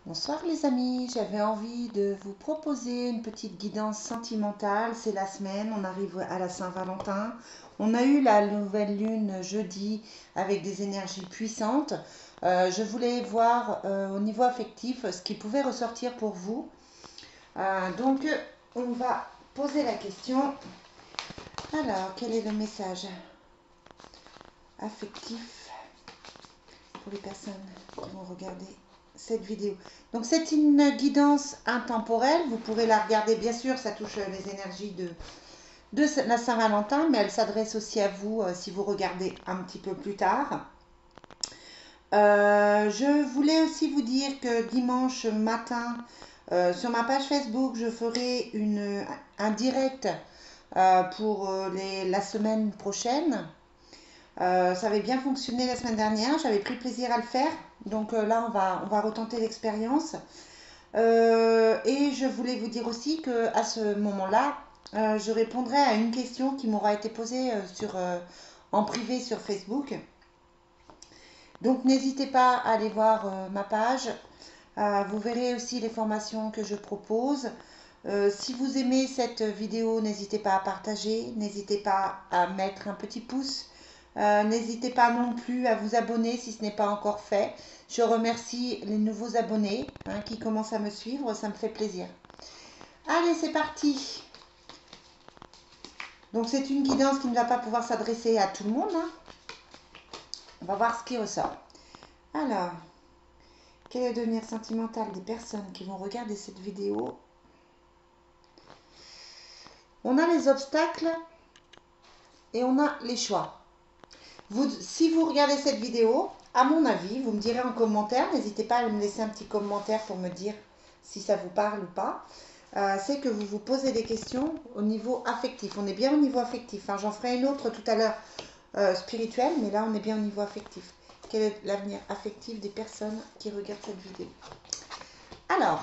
Bonsoir les amis, j'avais envie de vous proposer une petite guidance sentimentale. C'est la semaine, on arrive à la Saint-Valentin. On a eu la nouvelle lune jeudi avec des énergies puissantes. Je voulais voir au niveau affectif ce qui pouvait ressortir pour vous. Donc on va poser la question. Alors, quel est le message affectif pour les personnes qui vont regarder cette vidéo? Donc c'est une guidance intemporelle, vous pourrez la regarder, bien sûr ça touche les énergies de la Saint-Valentin, mais elle s'adresse aussi à vous si vous regardez un petit peu plus tard. Je voulais aussi vous dire que dimanche matin, sur ma page Facebook, je ferai un direct pour la semaine prochaine. Ça avait bien fonctionné la semaine dernière, j'avais pris plaisir à le faire. Donc là, on va retenter l'expérience. Et je voulais vous dire aussi que à ce moment-là, je répondrai à une question qui m'aura été posée en privé sur Facebook. Donc n'hésitez pas à aller voir ma page. Vous verrez aussi les formations que je propose. Si vous aimez cette vidéo, n'hésitez pas à partager, n'hésitez pas à mettre un petit pouce. N'hésitez pas non plus à vous abonner si ce n'est pas encore fait. Je remercie les nouveaux abonnés qui commencent à me suivre, ça me fait plaisir. Allez, c'est parti. Donc c'est une guidance qui ne va pas pouvoir s'adresser à tout le monde. On va voir ce qui ressort. Alors, quel est le devenir sentimental des personnes qui vont regarder cette vidéo? On a les obstacles et on a les choix. Si vous regardez cette vidéo, à mon avis, vous me direz en commentaire, n'hésitez pas à me laisser un petit commentaire pour me dire si ça vous parle ou pas. C'est que vous vous posez des questions au niveau affectif. On est bien au niveau affectif. J'en ferai une autre tout à l'heure spirituelle, mais là on est bien au niveau affectif. Quel est l'avenir affectif des personnes qui regardent cette vidéo? Alors,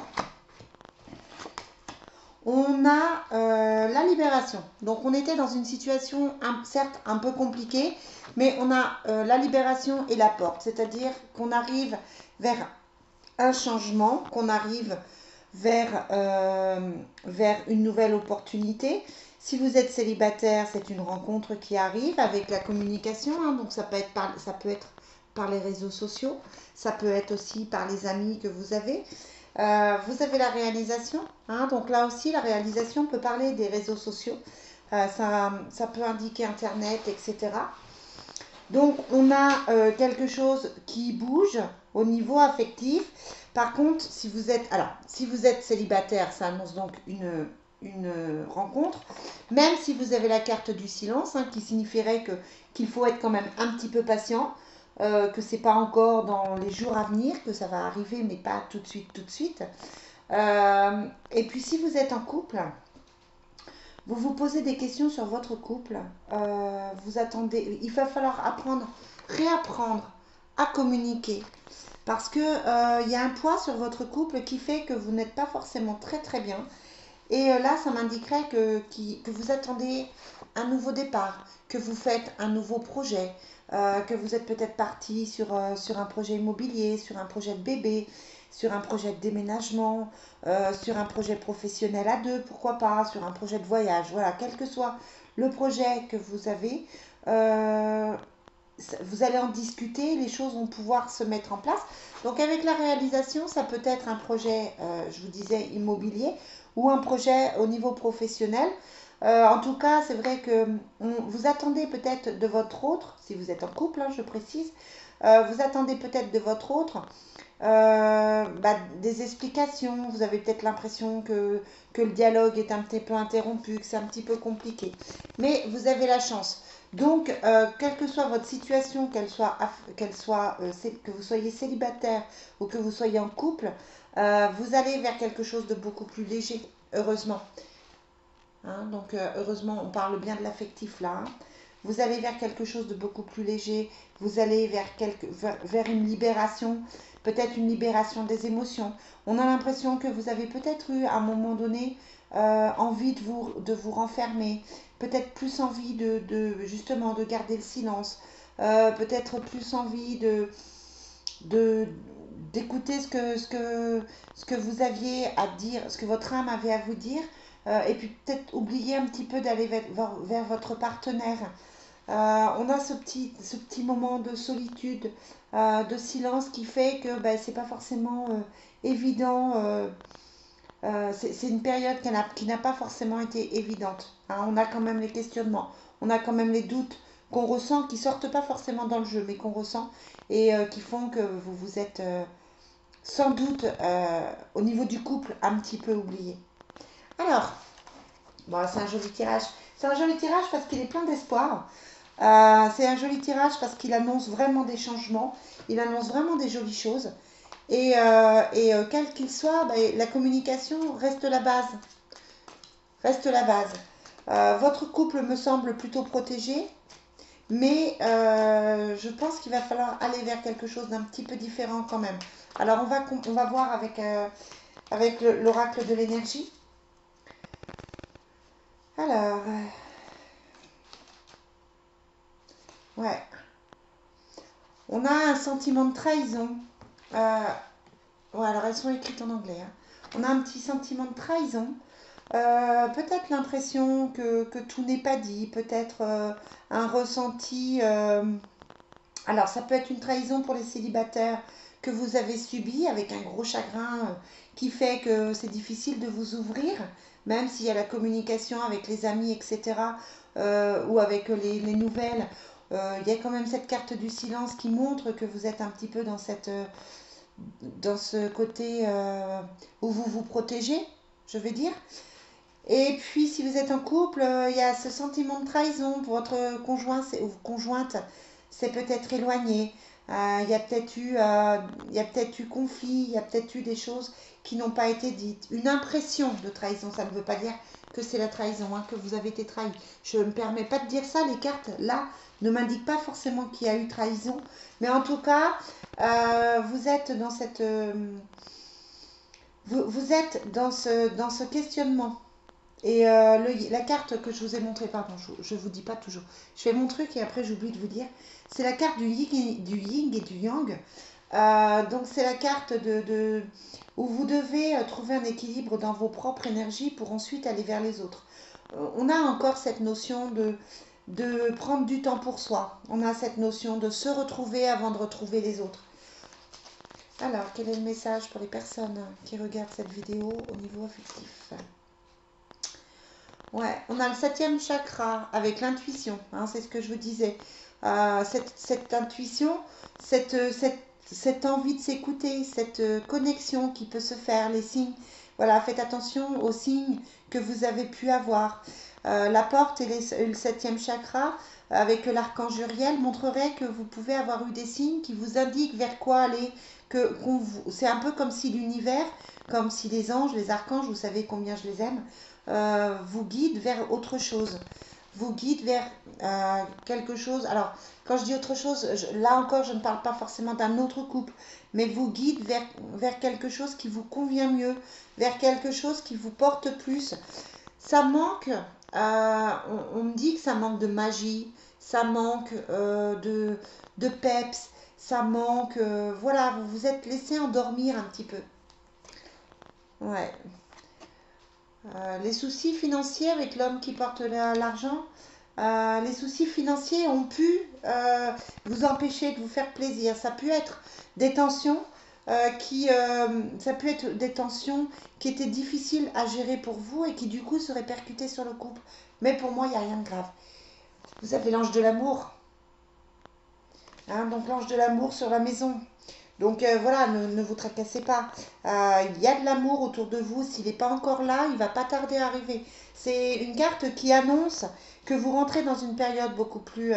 on a la libération. Donc on était dans une situation certes un peu compliquée, mais on a la libération et la porte. C'est-à-dire qu'on arrive vers un changement, qu'on arrive vers une nouvelle opportunité. Si vous êtes célibataire, c'est une rencontre qui arrive avec la communication. Donc ça peut être par les réseaux sociaux, ça peut être aussi par les amis que vous avez. Vous avez la réalisation. Donc là aussi, la réalisation peut parler des réseaux sociaux. Ça peut indiquer Internet, etc. Donc on a quelque chose qui bouge au niveau affectif. Par contre, si vous êtes célibataire, ça annonce donc une rencontre. Même si vous avez la carte du silence, qui signifierait qu'il faut être quand même un petit peu patient, que c'est pas encore dans les jours à venir, que ça va arriver, mais pas tout de suite, tout de suite. Et puis si vous êtes en couple, vous vous posez des questions sur votre couple. Vous attendez. Il va falloir réapprendre à communiquer. Parce que y a un poids sur votre couple qui fait que vous n'êtes pas forcément très très bien. Et là, ça m'indiquerait que vous attendez un nouveau départ, que vous faites un nouveau projet, que vous êtes peut-être parti sur un projet immobilier, sur un projet de bébé, sur un projet de déménagement, sur un projet professionnel à deux, pourquoi pas, sur un projet de voyage. Voilà, quel que soit le projet que vous avez, vous allez en discuter, les choses vont pouvoir se mettre en place. Donc avec la réalisation, ça peut être un projet, je vous disais, immobilier ou un projet au niveau professionnel. En tout cas, c'est vrai que vous attendez peut-être de votre autre, si vous êtes en couple, je précise, vous attendez peut-être de votre autre des explications. Vous avez peut-être l'impression que le dialogue est un petit peu interrompu, que c'est un petit peu compliqué. Mais vous avez la chance. Donc, quelle que soit votre situation, que vous soyez célibataire ou que vous soyez en couple, vous allez vers quelque chose de beaucoup plus léger, heureusement. Donc, heureusement, on parle bien de l'affectif là. Vous allez vers quelque chose de beaucoup plus léger. Vous allez vers une libération, peut-être une libération des émotions. On a l'impression que vous avez peut-être eu à un moment donné envie de vous renfermer, peut-être plus envie justement de garder le silence, peut-être plus envie de d'écouter ce que vous aviez à dire, ce que votre âme avait à vous dire, et puis peut-être oublier un petit peu d'aller vers votre partenaire. On a ce petit moment de solitude, de silence qui fait que ben, c'est pas forcément évident. C'est une période qui n'a pas forcément été évidente, hein. On a quand même les questionnements, on a quand même les doutes qu'on ressent, qui sortent pas forcément dans le jeu, mais qu'on ressent et qui font que vous vous êtes sans doute au niveau du couple un petit peu oublié. Alors, bon, c'est un joli tirage. C'est un joli tirage parce qu'il est plein d'espoir. C'est un joli tirage parce qu'il annonce vraiment des changements, il annonce vraiment des jolies choses. Quel qu'il soit, bah, la communication reste la base. Reste la base. Votre couple me semble plutôt protégé, mais je pense qu'il va falloir aller vers quelque chose d'un petit peu différent quand même. Alors on va voir avec l'oracle de l'énergie. Alors, ouais, on a un sentiment de trahison. Euh, ouais, alors elles sont écrites en anglais, hein. On a un petit sentiment de trahison. Peut-être l'impression que tout n'est pas dit, peut-être un ressenti. Alors, ça peut être une trahison pour les célibataires que vous avez subi avec un gros chagrin qui fait que c'est difficile de vous ouvrir, même s'il y a la communication avec les amis, etc., ou avec les nouvelles. Il y a quand même cette carte du silence qui montre que vous êtes un petit peu dans ce côté où vous vous protégez, je vais dire. Et puis, si vous êtes en couple, il y a ce sentiment de trahison pour votre conjoint ou conjointe, c'est peut-être éloigné. Il y a peut-être eu conflit, il y a peut-être eu des choses qui n'ont pas été dites. Une impression de trahison, ça ne veut pas dire que c'est la trahison, hein, que vous avez été trahi. Je ne me permets pas de dire ça, les cartes, là, ne m'indiquent pas forcément qu'il y a eu trahison. Mais en tout cas, vous êtes dans vous êtes dans ce questionnement. Et la carte que je vous ai montrée, pardon, je ne vous dis pas toujours. Je fais mon truc et après j'oublie de vous dire. C'est la carte du yin et du yang. Donc c'est la carte où vous devez trouver un équilibre dans vos propres énergies pour ensuite aller vers les autres. On a encore cette notion de prendre du temps pour soi. On a cette notion de se retrouver avant de retrouver les autres. Alors, quel est le message pour les personnes qui regardent cette vidéo au niveau affectif? Ouais, on a le septième chakra avec l'intuition, hein, c'est ce que je vous disais. Cette intuition, cette envie de s'écouter, cette connexion qui peut se faire, les signes. Voilà, faites attention aux signes que vous avez pu avoir. La porte et le septième chakra avec l'archange Uriel montrerait que vous pouvez avoir eu des signes qui vous indiquent vers quoi aller. C'est un peu comme si l'univers, comme si les anges, les archanges, vous savez combien je les aime, vous guide vers autre chose, vous guide vers quelque chose. Alors, quand je dis autre chose, là encore, je ne parle pas forcément d'un autre couple, mais vous guide vers quelque chose qui vous convient mieux, vers quelque chose qui vous porte plus. Ça manque, on me dit que ça manque de magie, ça manque de peps, ça manque, voilà, vous vous êtes laissé endormir un petit peu. Ouais. Les soucis financiers avec l'homme qui porte l'argent, les soucis financiers ont pu vous empêcher de vous faire plaisir. Ça peut être des tensions ça peut être des tensions qui étaient difficiles à gérer pour vous et qui du coup se répercutaient sur le couple. Mais pour moi, il n'y a rien de grave. Vous avez l'ange de l'amour, hein, donc l'ange de l'amour sur la maison. Donc voilà, ne vous tracassez pas. Il y a de l'amour autour de vous. S'il n'est pas encore là, il va pas tarder à arriver. C'est une carte qui annonce que vous rentrez dans une période beaucoup plus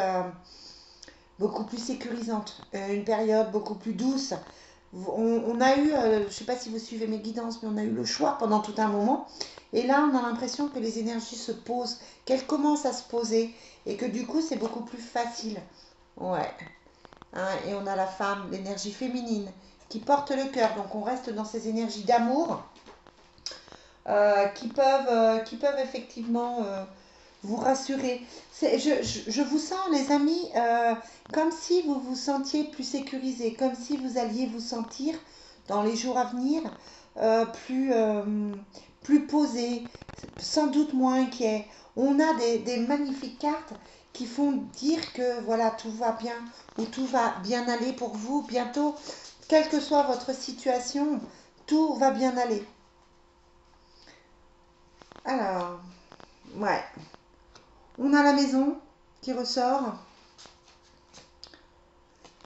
sécurisante, une période beaucoup plus douce. On a eu, je ne sais pas si vous suivez mes guidances, mais on a eu le choix pendant tout un moment. Et là, on a l'impression que les énergies se posent, qu'elles commencent à se poser, et que du coup, c'est beaucoup plus facile. Ouais. Hein, et on a la femme, l'énergie féminine, qui porte le cœur. Donc on reste dans ces énergies d'amour qui peuvent effectivement vous rassurer. Je vous sens, les amis, comme si vous vous sentiez plus sécurisé, comme si vous alliez vous sentir, dans les jours à venir, plus posé, sans doute moins inquiet. On a des magnifiques cartes qui font dire que voilà, tout va bien ou tout va bien aller pour vous bientôt, quelle que soit votre situation, tout va bien aller. Alors, ouais, on a la maison qui ressort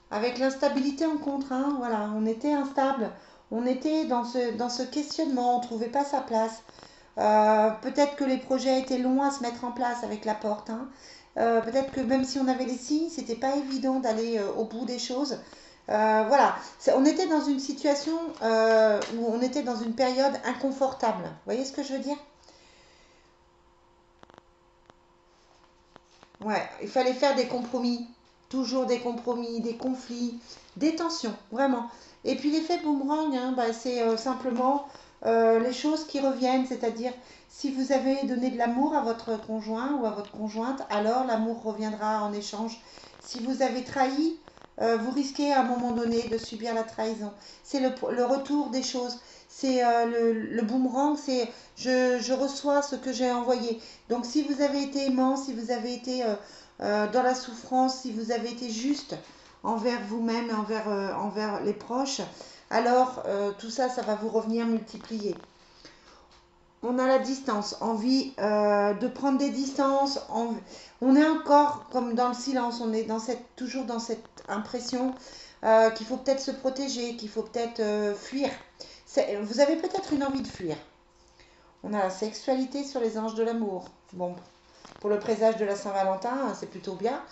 avec l'instabilité en contre, hein, voilà, on était instable, on était dans ce questionnement, on ne trouvait pas sa place. Peut-être que les projets étaient longs à se mettre en place avec la porte, hein. Peut-être que même si on avait les signes, c'était pas évident d'aller au bout des choses. Voilà, on était dans une situation où on était dans une période inconfortable. Vous voyez ce que je veux dire? Ouais, il fallait faire des compromis, toujours des compromis, des conflits, des tensions, vraiment. Et puis l'effet boomerang, hein, bah, c'est simplement les choses qui reviennent, c'est-à-dire si vous avez donné de l'amour à votre conjoint ou à votre conjointe, alors l'amour reviendra en échange. Si vous avez trahi, vous risquez à un moment donné de subir la trahison. C'est le retour des choses. C'est le boomerang, c'est je reçois ce que j'ai envoyé. Donc si vous avez été aimant, si vous avez été dans la souffrance, si vous avez été juste envers vous-même et envers les proches, alors tout ça, ça va vous revenir multiplié. On a la distance, envie de prendre des distances, on est encore comme dans le silence, on est toujours dans cette impression qu'il faut peut-être se protéger, qu'il faut peut-être fuir. Vous avez peut-être une envie de fuir. On a la sexualité sur les anges de l'amour. Bon, pour le présage de la Saint-Valentin, c'est plutôt bien.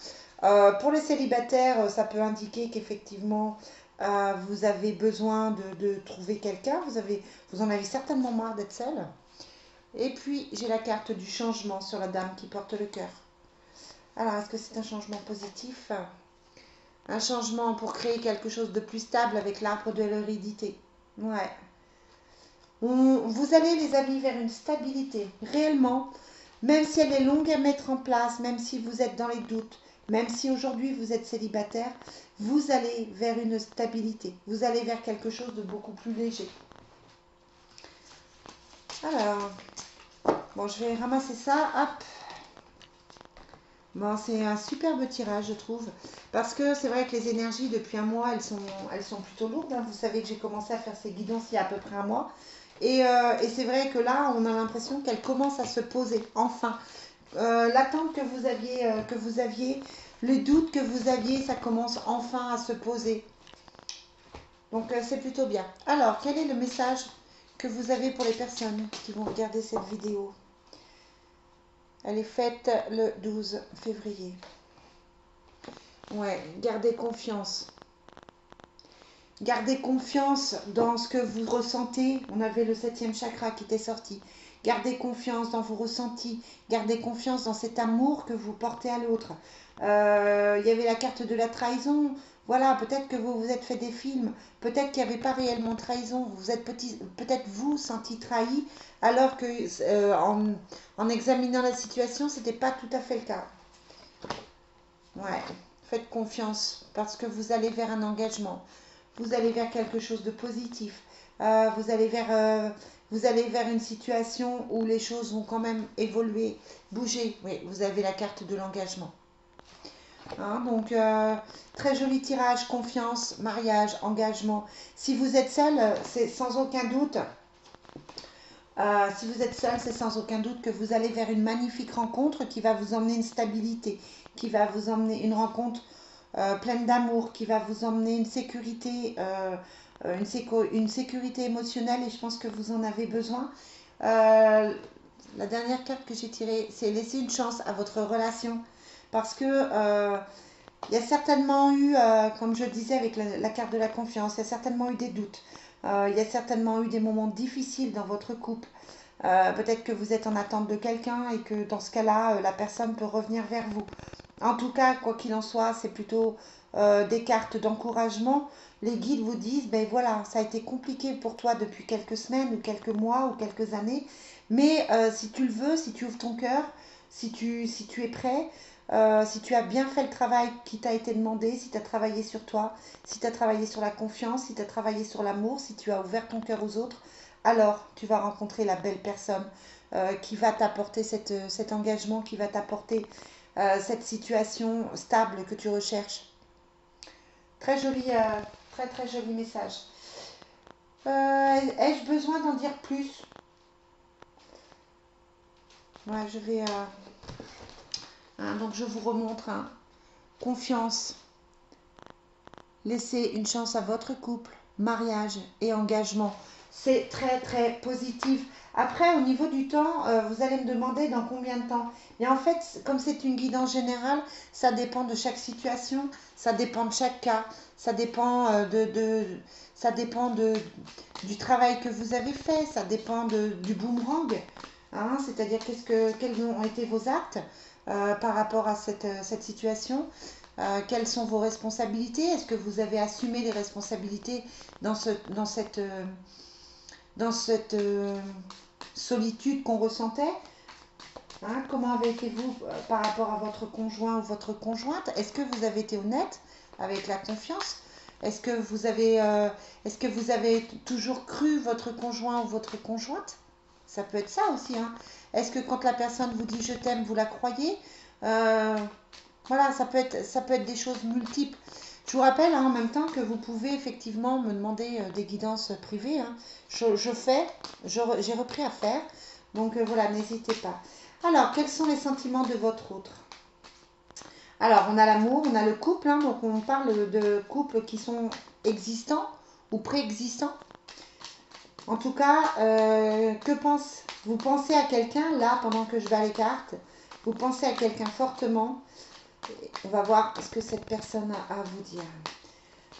Pour les célibataires, ça peut indiquer qu'effectivement, vous avez besoin de trouver quelqu'un. Vous en avez certainement marre d'être seul. Et puis, j'ai la carte du changement sur la dame qui porte le cœur. Alors, est-ce que c'est un changement positif? Un changement pour créer quelque chose de plus stable avec l'arbre de l'hérédité. Ouais. Vous allez, les amis, vers une stabilité. Réellement, même si elle est longue à mettre en place, même si vous êtes dans les doutes, même si aujourd'hui vous êtes célibataire, vous allez vers une stabilité. Vous allez vers quelque chose de beaucoup plus léger. Alors, bon, je vais ramasser ça. Hop. Bon, c'est un superbe tirage, je trouve. Parce que c'est vrai que les énergies, depuis un mois, elles sont plutôt lourdes, hein. Vous savez que j'ai commencé à faire ces guidances il y a à peu près un mois. Et c'est vrai que là, on a l'impression qu'elles commencent à se poser, enfin. L'attente que vous aviez, les doutes que vous aviez, ça commence enfin à se poser. Donc, c'est plutôt bien. Alors, quel est le message que vous avez pour les personnes qui vont regarder cette vidéo? Elle est faite le 12 février. Ouais, gardez confiance. Gardez confiance dans ce que vous ressentez. On avait le septième chakra qui était sorti. Gardez confiance dans vos ressentis. Gardez confiance dans cet amour que vous portez à l'autre. Il y avait la carte de la trahison. Voilà, peut-être que vous vous êtes fait des films. Peut-être qu'il n'y avait pas réellement de trahison. Vous êtes peut-être vous senti trahi, alors que en examinant la situation, c'était pas tout à fait le cas. Ouais, faites confiance parce que vous allez vers un engagement. Vous allez vers quelque chose de positif. Vous allez vers une situation où les choses vont quand même évoluer, bouger. Oui, vous avez la carte de l'engagement. Hein, donc, très joli tirage, confiance, mariage, engagement. Si vous êtes seul, c'est sans aucun doute. Si vous êtes seul, c'est sans aucun doute que vous allez vers une magnifique rencontre qui va vous emmener une stabilité, qui va vous emmener une rencontre pleine d'amour, qui va vous emmener une sécurité, une sécurité émotionnelle, et je pense que vous en avez besoin. La dernière carte que j'ai tirée, c'est laisser une chance à votre relation, parce que il y a certainement eu, comme je disais avec la carte de la confiance, il y a certainement eu des doutes. Il y a certainement eu des moments difficiles dans votre couple. Peut-être que vous êtes en attente de quelqu'un et que dans ce cas-là, la personne peut revenir vers vous. En tout cas, quoi qu'il en soit, c'est plutôt des cartes d'encouragement. Les guides vous disent, ben voilà, ça a été compliqué pour toi depuis quelques semaines ou quelques mois ou quelques années, mais si tu le veux, si tu ouvres ton cœur, si tu es prêt, si tu as bien fait le travail qui t'a été demandé, si tu as travaillé sur toi, si tu as travaillé sur la confiance, si tu as travaillé sur l'amour, si tu as ouvert ton cœur aux autres, alors tu vas rencontrer la belle personne qui va t'apporter cet engagement, qui va t'apporter cette situation stable que tu recherches. Très joli, très très joli message. Ai-je besoin d'en dire plus? Ouais, je vais. Donc je vous remontre. Hein. Confiance. Laissez une chance à votre couple. Mariage et engagement. C'est très très positif. Après, au niveau du temps, vous allez me demander dans combien de temps. Et en fait, comme c'est une guidance générale, ça dépend de chaque situation, ça dépend de chaque cas, ça dépend ça dépend du travail que vous avez fait, ça dépend du boomerang. Hein, c'est-à-dire quels ont été vos actes par rapport à cette situation. Quelles sont vos responsabilités? Est-ce que vous avez assumé les responsabilités dans, ce, dans cette solitude qu'on ressentait? Hein, comment avez-vous par rapport à votre conjoint ou votre conjointe? Est-ce que vous avez été honnête avec la confiance? Est-ce que vous avez toujours cru votre conjoint ou votre conjointe? Ça peut être ça aussi. Hein. Est-ce que quand la personne vous dit je t'aime, vous la croyez? Euh, voilà, ça peut être des choses multiples. Je vous rappelle hein, en même temps que vous pouvez effectivement me demander des guidances privées. Hein. Je fais, j'ai repris à faire. Donc voilà, n'hésitez pas. Alors, quels sont les sentiments de votre autre? Alors, on a l'amour, on a le couple. Hein, donc on parle de couples qui sont existants ou préexistants. En tout cas, vous pensez à quelqu'un là pendant que je bats les cartes. Vous pensez à quelqu'un fortement. On va voir ce que cette personne a à vous dire.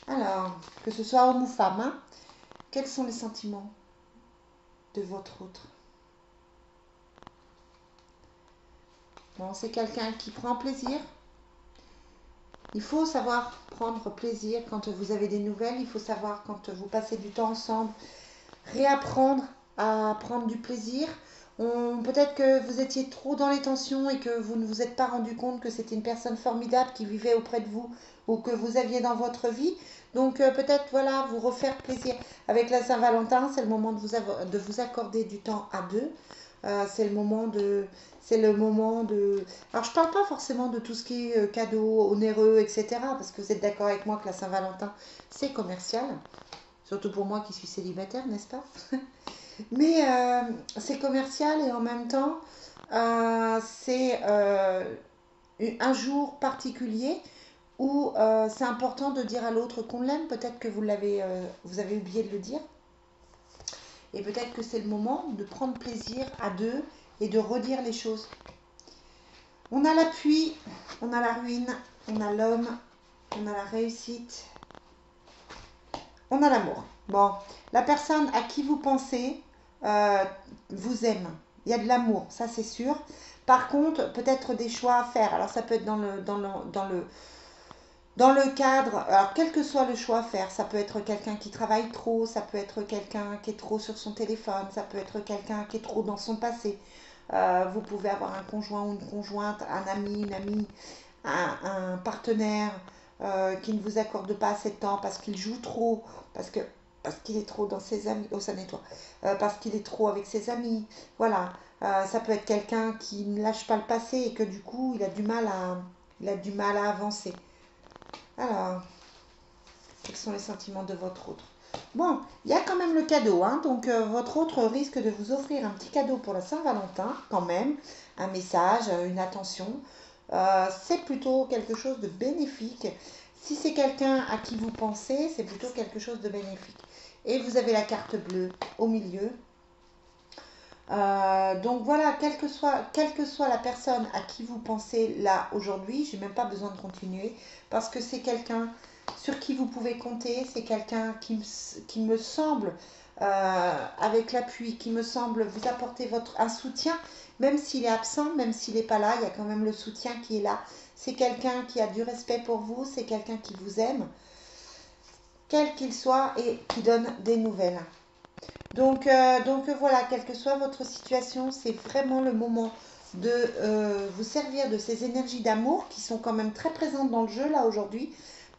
Alors, que ce soit homme ou femme, hein, quels sont les sentiments de votre autre? Bon, c'est quelqu'un qui prend plaisir. Il faut savoir prendre plaisir quand vous avez des nouvelles. Il faut savoir quand vous passez du temps ensemble. Réapprendre à prendre du plaisir. Peut-être que vous étiez trop dans les tensions et que vous ne vous êtes pas rendu compte que c'était une personne formidable qui vivait auprès de vous ou que vous aviez dans votre vie. Donc peut-être voilà, vous refaire plaisir. Avec la Saint-Valentin, c'est le moment de vous accorder du temps à deux. C'est le moment de... C'est le moment de... Alors je parle pas forcément de tout ce qui est cadeau, onéreux, etc. Parce que vous êtes d'accord avec moi que la Saint-Valentin, c'est commercial. Surtout pour moi qui suis célibataire, n'est-ce pas? Mais c'est commercial et en même temps, c'est un jour particulier où c'est important de dire à l'autre qu'on l'aime. Peut-être que vous avez oublié de le dire. Et peut-être que c'est le moment de prendre plaisir à deux et de redire les choses. On a l'appui, on a la ruine, on a l'homme, on a la réussite, on a l'amour. Bon, la personne à qui vous pensez euh, vous aime. Il y a de l'amour, ça c'est sûr. Par contre, peut-être des choix à faire. Alors ça peut être dans le cadre, alors quel que soit le choix à faire, ça peut être quelqu'un qui travaille trop, ça peut être quelqu'un qui est trop sur son téléphone, ça peut être quelqu'un qui est trop dans son passé. Vous pouvez avoir un conjoint ou une conjointe, un ami, une amie, un partenaire qui ne vous accorde pas assez de temps parce qu'il joue trop, parce qu'il est trop dans ses amis, oh ça nettoie, parce qu'il est trop avec ses amis. Voilà, ça peut être quelqu'un qui ne lâche pas le passé et que du coup il a du mal à avancer. Alors, quels sont les sentiments de votre autre? Bon, il y a quand même le cadeau, hein, donc votre autre risque de vous offrir un petit cadeau pour la Saint-Valentin, quand même, un message, une attention. C'est plutôt quelque chose de bénéfique. Si c'est quelqu'un à qui vous pensez, c'est plutôt quelque chose de bénéfique. Et vous avez la carte bleue au milieu. Donc voilà, quelle que soit la personne à qui vous pensez là aujourd'hui, j'ai même pas besoin de continuer parce que c'est quelqu'un sur qui vous pouvez compter, c'est quelqu'un qui me semble, avec l'appui, qui me semble vous apporter un soutien, même s'il est absent, même s'il n'est pas là, il y a quand même le soutien qui est là. C'est quelqu'un qui a du respect pour vous, c'est quelqu'un qui vous aime, quel qu'il soit, et qui donne des nouvelles. Donc voilà, quelle que soit votre situation, c'est vraiment le moment de vous servir de ces énergies d'amour qui sont quand même très présentes dans le jeu là aujourd'hui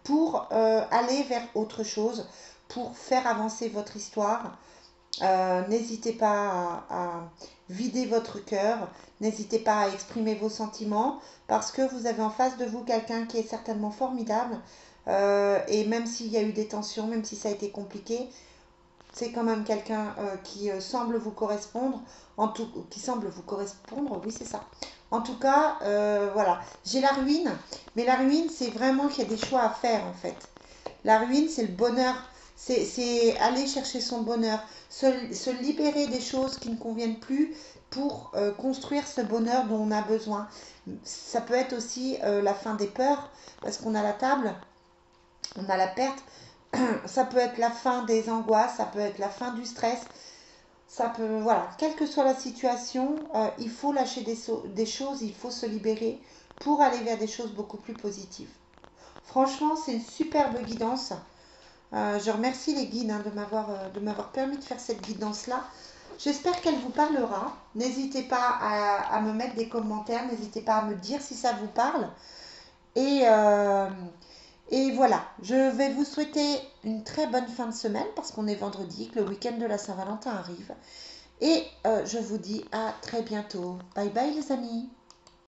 pour aller vers autre chose, pour faire avancer votre histoire. N'hésitez pas à vider votre cœur, n'hésitez pas à exprimer vos sentiments parce que vous avez en face de vous quelqu'un qui est certainement formidable. Et même s'il y a eu des tensions, même si ça a été compliqué, c'est quand même quelqu'un qui semble vous correspondre, qui semble vous correspondre, oui c'est ça. En tout cas, voilà, j'ai la ruine, mais la ruine c'est vraiment qu'il y a des choix à faire en fait. La ruine c'est le bonheur, c'est aller chercher son bonheur, se libérer des choses qui ne conviennent plus pour construire ce bonheur dont on a besoin. Ça peut être aussi la fin des peurs, parce qu'on a la table, on a la perte, ça peut être la fin des angoisses, ça peut être la fin du stress, ça peut, voilà, quelle que soit la situation, il faut lâcher des choses, il faut se libérer pour aller vers des choses beaucoup plus positives. Franchement, c'est une superbe guidance. Je remercie les guides hein, de m'avoir permis de faire cette guidance-là. J'espère qu'elle vous parlera. N'hésitez pas à me mettre des commentaires, n'hésitez pas à me dire si ça vous parle. Et, euh, et voilà, je vais vous souhaiter une très bonne fin de semaine parce qu'on est vendredi, que le week-end de la Saint-Valentin arrive. Et je vous dis à très bientôt. Bye bye les amis.